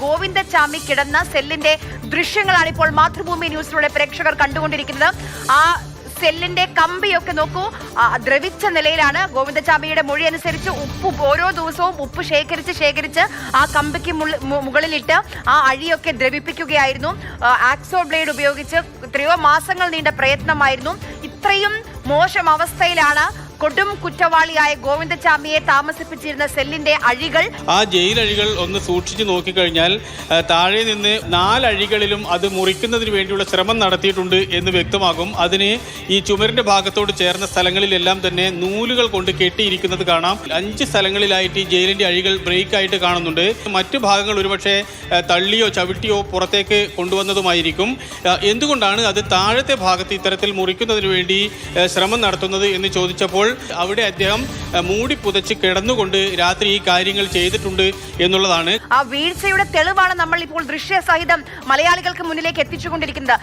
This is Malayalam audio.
ഗോവിന്ദച്ചാമി കിടന്ന സെല്ലിന്റെ ദൃശ്യങ്ങളാണ് ഇപ്പോൾ മാതൃഭൂമി ന്യൂസിലൂടെ പ്രേക്ഷകർ കണ്ടുകൊണ്ടിരിക്കുന്നത്. ആ സെല്ലിന്റെ കമ്പിയൊക്കെ നോക്കൂ, ദ്രവിച്ച നിലയിലാണ്. ഗോവിന്ദച്ചാമിയുടെ മൊഴി അനുസരിച്ച് ഓരോ ദിവസവും ഉപ്പ് ശേഖരിച്ച് ആ കമ്പിക്ക് മുകളിലിട്ട് ആ അഴിയൊക്കെ ദ്രവിപ്പിക്കുകയായിരുന്നു. ആക്സോ ബ്ലേഡ് ഉപയോഗിച്ച് എത്രയോ മാസങ്ങൾ നീണ്ട പ്രയത്നമായിരുന്നു. ഇത്രയും മോശം അവസ്ഥയിലാണ് കൊടും കുറ്റവാളിയായ ഗോവിന്ദച്ചാമിയെ താമസിപ്പിച്ചിരുന്ന സെല്ലിന്റെ അഴികൾ. ആ ജയിലഴികൾ ഒന്ന് സൂക്ഷിച്ചു നോക്കിക്കഴിഞ്ഞാൽ താഴെ നിന്ന് 4 അഴികളിലും അത് മുറിക്കുന്നതിന് വേണ്ടിയുള്ള ശ്രമം നടത്തിയിട്ടുണ്ട് എന്ന് വ്യക്തമാകും. അതിന് ഈ ചുമരിന്റെ ഭാഗത്തോട് ചേർന്ന സ്ഥലങ്ങളിലെല്ലാം തന്നെ നൂലുകൾ കൊണ്ട് കെട്ടിയിരിക്കുന്നത് കാണാം. 5 സ്ഥലങ്ങളിലായിട്ട് ഈ ജയിലിന്റെ അഴികൾ ബ്രേക്ക് ആയിട്ട് കാണുന്നുണ്ട്. മറ്റു ഭാഗങ്ങൾ ഒരുപക്ഷെ തള്ളിയോ ചവിട്ടിയോ പുറത്തേക്ക് കൊണ്ടുവന്നതുമായിരിക്കും. എന്തുകൊണ്ടാണ് അത് താഴത്തെ ഭാഗത്ത് ഇത്തരത്തിൽ മുറിക്കുന്നതിന് വേണ്ടി ശ്രമം നടത്തുന്നത് എന്ന് ചോദിച്ചപ്പോൾ അവിടെ അദ്ദേഹം മൂടി പുതച്ച് കിടന്നുകൊണ്ട് രാത്രി ഈ കാര്യങ്ങൾ ചെയ്തിട്ടുണ്ട് എന്നുള്ളതാണ്. ആ വീഴ്ചയുടെ തെളിവാണ് നമ്മൾ ഇപ്പോൾ ദൃശ്യസഹിതം മലയാളികൾക്ക് മുന്നിലേക്ക് എത്തിച്ചുകൊണ്ടിരിക്കുന്നത്.